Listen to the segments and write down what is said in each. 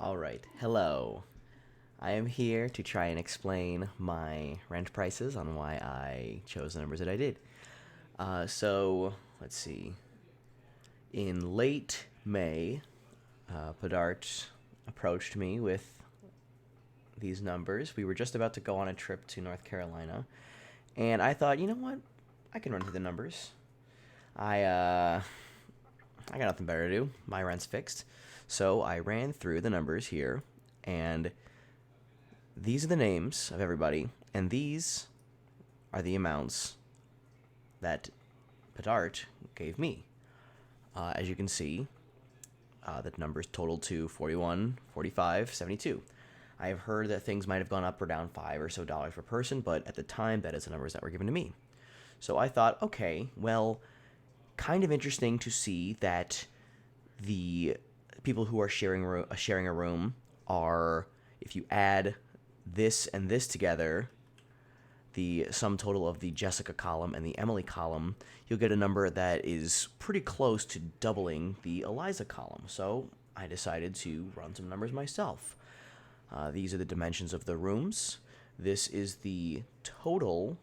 Alright, hello. I am here to try and explain my rent prices on why I chose the numbers that I did. Let's see. In late May, Padart approached me with these numbers. We were just about to go on a trip to North Carolina, and I thought, you know what? I can run through the numbers. I, uh, I got nothing better to do. My rent's fixed. So I ran through the numbers here, and these are the names of everybody, and these are the amounts that Padart gave me. As you can see, the numbers totaled to 41, 45, 72. I have heard that things might have gone up or down $5 or so per person, but at the time, that is the numbers that were given to me. So I thought, okay, well, kind of interesting to see that the people who are sharing a room are, if you add this and this together, the sum total of the Jessica column and the Emily column, you'll get a number that is pretty close to doubling the Eliza column. So I decided to run some numbers myself. These are the dimensions of the rooms. This is the total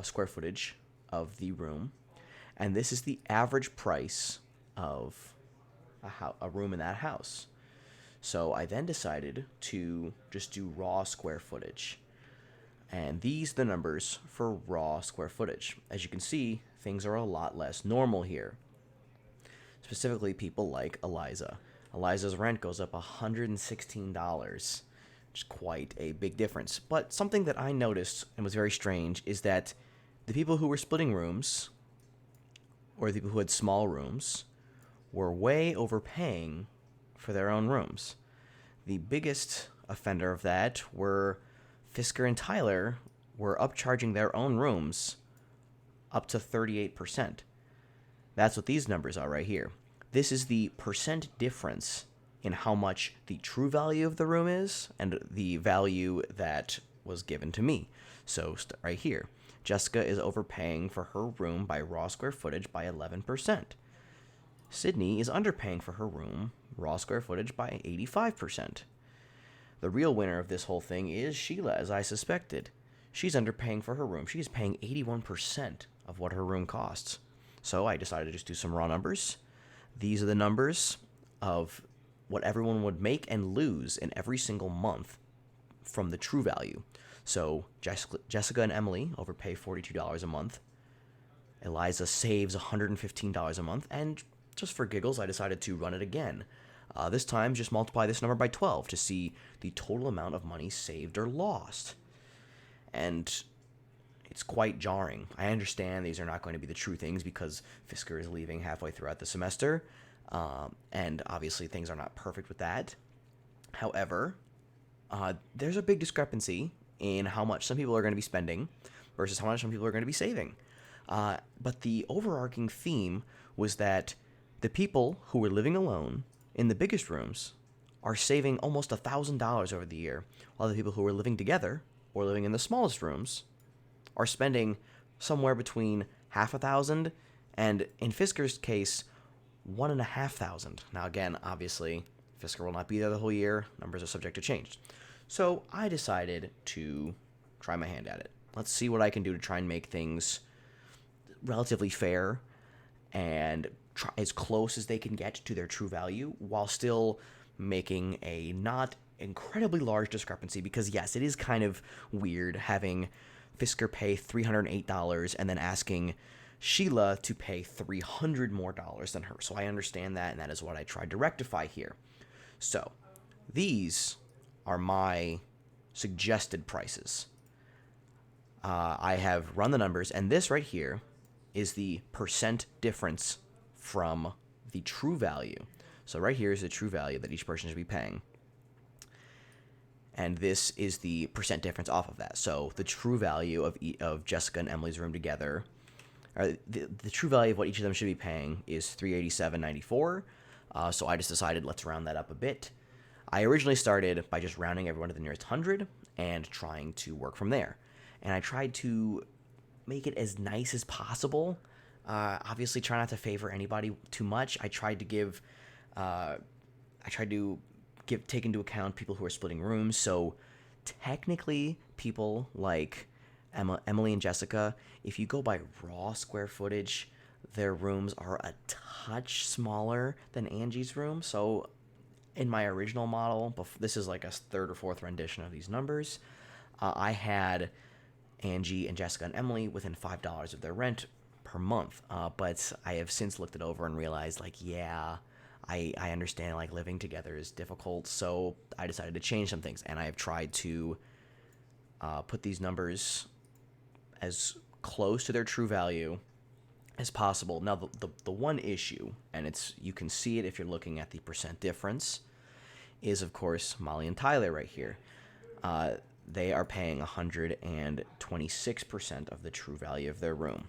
square footage of the room. And this is the average price of a room in that house. So I then decided to just do raw square footage. And these are the numbers for raw square footage. As you can see, things are a lot less normal here. Specifically, people like Eliza. Eliza's rent goes up $116, which is quite a big difference. But something that I noticed and was very strange is that the people who were splitting rooms, or the people who had small rooms, were way overpaying for their own rooms. The biggest offender of that were Fisker and Tyler were upcharging their own rooms up to 38%. That's what these numbers are right here. This is the percent difference in how much the true value of the room is and the value that was given to me. So right here, Jessica is overpaying for her room by raw square footage by 11%. Sydney is underpaying for her room, raw square footage, by 85%. The real winner of this whole thing is Sheila, as I suspected. She's underpaying for her room. She's paying 81% of what her room costs. So I decided to just do some raw numbers. These are the numbers of what everyone would make and lose in every single month from the true value. So Jessica and Emily overpay $42 a month. Eliza saves $115 a month, and just for giggles, I decided to run it again. This time, just multiply this number by 12 to see the total amount of money saved or lost. And it's quite jarring. I understand these are not going to be the true things because Fisker is leaving halfway throughout the semester, and obviously things are not perfect with that. However, there's a big discrepancy in how much some people are going to be spending versus how much some people are going to be saving. But the overarching theme was that the people who were living alone in the biggest rooms are saving almost $1,000 over the year, while the people who are living together or living in the smallest rooms are spending somewhere between half $1,000 and, in Fisker's case, $1,500. Now, again, obviously, Fisker will not be there the whole year. Numbers are subject to change. So I decided to try my hand at it. Let's see what I can do to try and make things relatively fair and try as close as they can get to their true value while still making a not incredibly large discrepancy, because yes, it is kind of weird having Fisker pay $308 and then asking Sheila to pay $300 more than her. So I understand that, and that is what I tried to rectify here. So these are my suggested prices. I have run the numbers, and this right here is the percent difference from the true value. So right here is the true value that each person should be paying. And this is the percent difference off of that. So the true value of Jessica and Emily's room together, or the true value of what each of them should be paying is $387.94. So I just decided let's round that up a bit. I originally started by just rounding everyone to the nearest 100 and trying to work from there. And I tried to make it as nice as possible. Obviously, try not to favor anybody too much. I tried to take into account people who are splitting rooms. So technically, people like Emily and Jessica, if you go by raw square footage, their rooms are a touch smaller than Angie's room. So in my original model, this is like a third or fourth rendition of these numbers, I had Angie and Jessica and Emily within $5 of their rent per month. But I have since looked it over and realized, like, yeah, I understand, like, living together is difficult. So I decided to change some things, and I have tried to put these numbers as close to their true value as possible. Now, the one issue, and you can see it if you're looking at the percent difference, is, of course, Molly and Tyler right here. They are paying 126% of the true value of their room.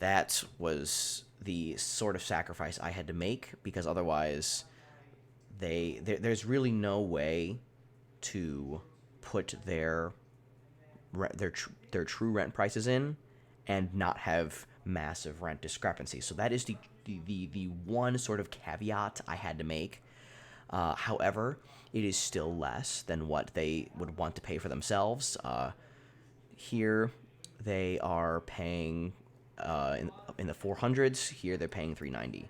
That was the sort of sacrifice I had to make, because otherwise there's really no way to put their true rent prices in and not have massive rent discrepancy. So that is the one sort of caveat I had to make. However, it is still less than what they would want to pay for themselves. Here, they are paying in the 400s. Here, they're paying $390,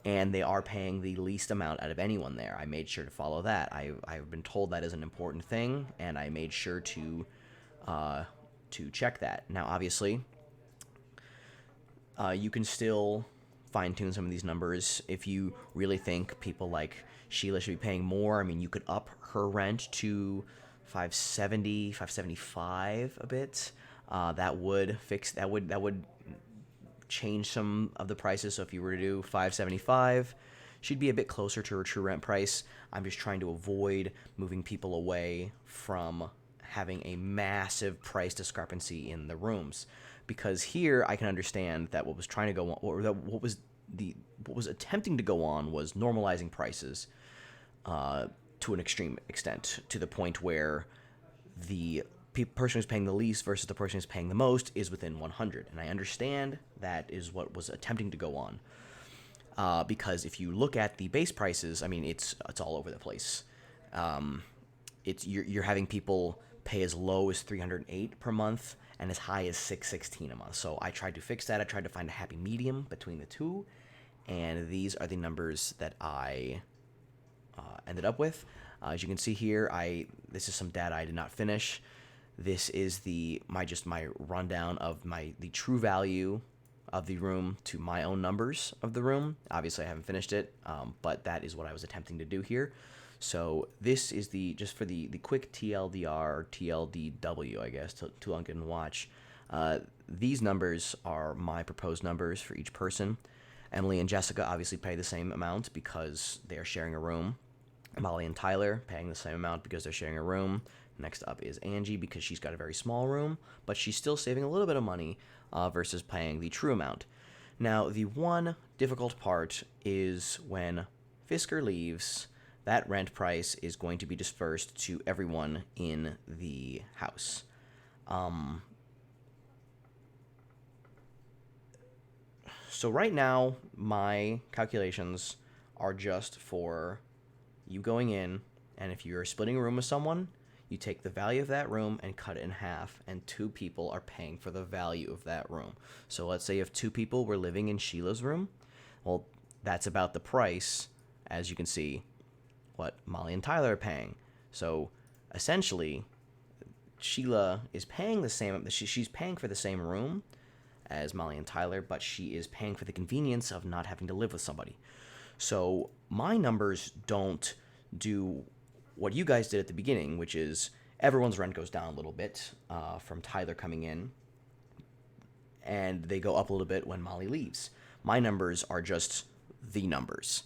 and they are paying the least amount out of anyone there. I made sure to follow that. I've been told that is an important thing, and I made sure to check that. Now, obviously, you can still fine-tune some of these numbers if you really think people like Sheila should be paying more. I mean, you could up her rent to $570, $575 a bit. That would change some of the prices. So if you were to do $575, she'd be a bit closer to her true rent price. I'm just trying to avoid moving people away from having a massive price discrepancy in the rooms, because here I can understand that what was trying to go on, or that what was attempting to go on, was normalizing prices to an extreme extent, to the point where the person who's paying the least versus the person who's paying the most is within 100. And I understand that is what was attempting to go on, because if you look at the base prices, I mean, it's all over the place. You're having people pay as low as $308 per month and as high as $616 a month. So I tried to fix that. I tried to find a happy medium between the two, and these are the numbers that I ended up with. As you can see here, this is some data I did not finish. This is my rundown of the true value of the room to my own numbers of the room. Obviously, I haven't finished it, but that is what I was attempting to do here. So this is just for the quick TLDR, TLDW, I guess, too long didn't watch. These numbers are my proposed numbers for each person. Emily and Jessica obviously pay the same amount because they are sharing a room. Molly and Tyler paying the same amount because they're sharing a room. Next up is Angie, because she's got a very small room, but she's still saving a little bit of money versus paying the true amount. Now, the one difficult part is when Fisker leaves, that rent price is going to be dispersed to everyone in the house. So right now, my calculations are just for you going in, and if you're splitting a room with someone, you take the value of that room and cut it in half, and two people are paying for the value of that room. So let's say if two people were living in Sheila's room, well, that's about the price, as you can see, what Molly and Tyler are paying. So essentially, Sheila is paying the same, she's paying for the same room as Molly and Tyler, but she is paying for the convenience of not having to live with somebody. So my numbers don't do what you guys did at the beginning, which is everyone's rent goes down a little bit from Tyler coming in, and they go up a little bit when Molly leaves. My numbers are just the numbers.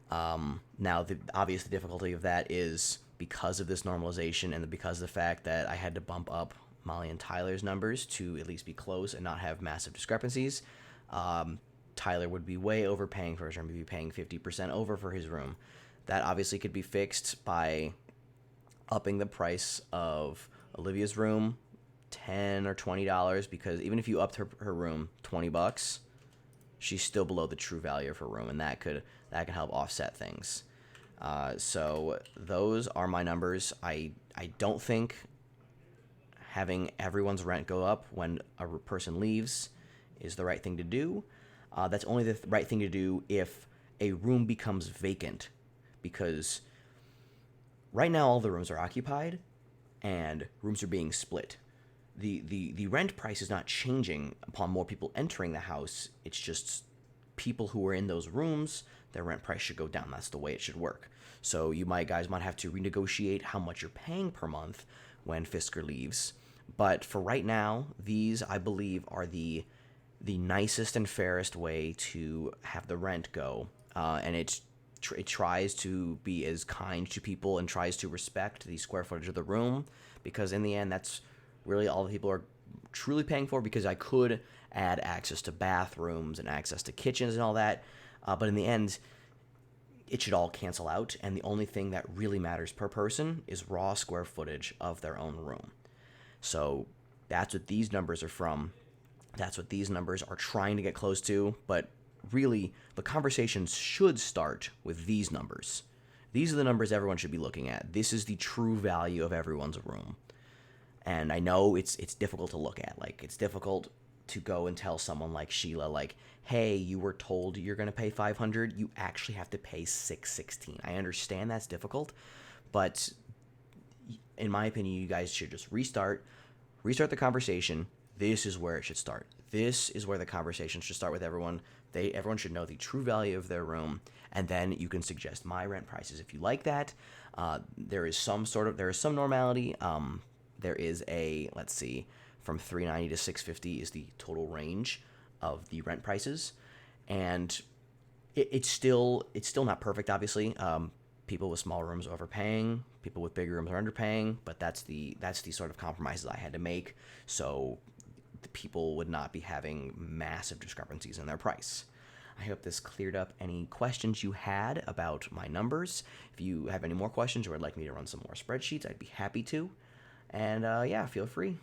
Now, the obvious difficulty of that is because of this normalization and because of the fact that I had to bump up Molly and Tyler's numbers to at least be close and not have massive discrepancies. Tyler would be way overpaying for his room. He'd be paying 50% over for his room. That obviously could be fixed by upping the price of Olivia's room $10 or $20, because even if you upped her room $20, she's still below the true value of her room, and that could help offset things. So those are my numbers. I don't think having everyone's rent go up when a person leaves is the right thing to do. That's only the right thing to do if a room becomes vacant, because right now all the rooms are occupied and rooms are being split. The rent price is not changing upon more people entering the house. It's just people who are in those rooms, their rent price should go down. That's the way it should work. So you guys might have to renegotiate how much you're paying per month when Fisker leaves. But for right now, these I believe are the nicest and fairest way to have the rent go, and it tries to be as kind to people and tries to respect the square footage of the room, because in the end that's really all the people are truly paying for, because I could add access to bathrooms and access to kitchens and all that, but in the end it should all cancel out, and the only thing that really matters per person is raw square footage of their own room. So that's what these numbers are from. That's what these numbers are trying to get close to, but really the conversation should start with these numbers. These are the numbers everyone should be looking at. This is the true value of everyone's room. And I know it's difficult to look at. Like, it's difficult to go and tell someone like Sheila, like, hey, you were told you're going to pay $500, you actually have to pay $616. I understand that's difficult, but in my opinion, you guys should just restart the conversation. This is where it should start. This is where the conversation should start with everyone. Everyone should know the true value of their room, and then you can suggest my rent prices if you like that. There is some normality. There is let's see, from $390 to $650 is the total range of the rent prices, and it's still not perfect, obviously. People with small rooms are overpaying, people with big rooms are underpaying, but that's the sort of compromises I had to make, so the people would not be having massive discrepancies in their price. I hope this cleared up any questions you had about my numbers. If you have any more questions or would like me to run some more spreadsheets, I'd be happy to. And yeah, feel free.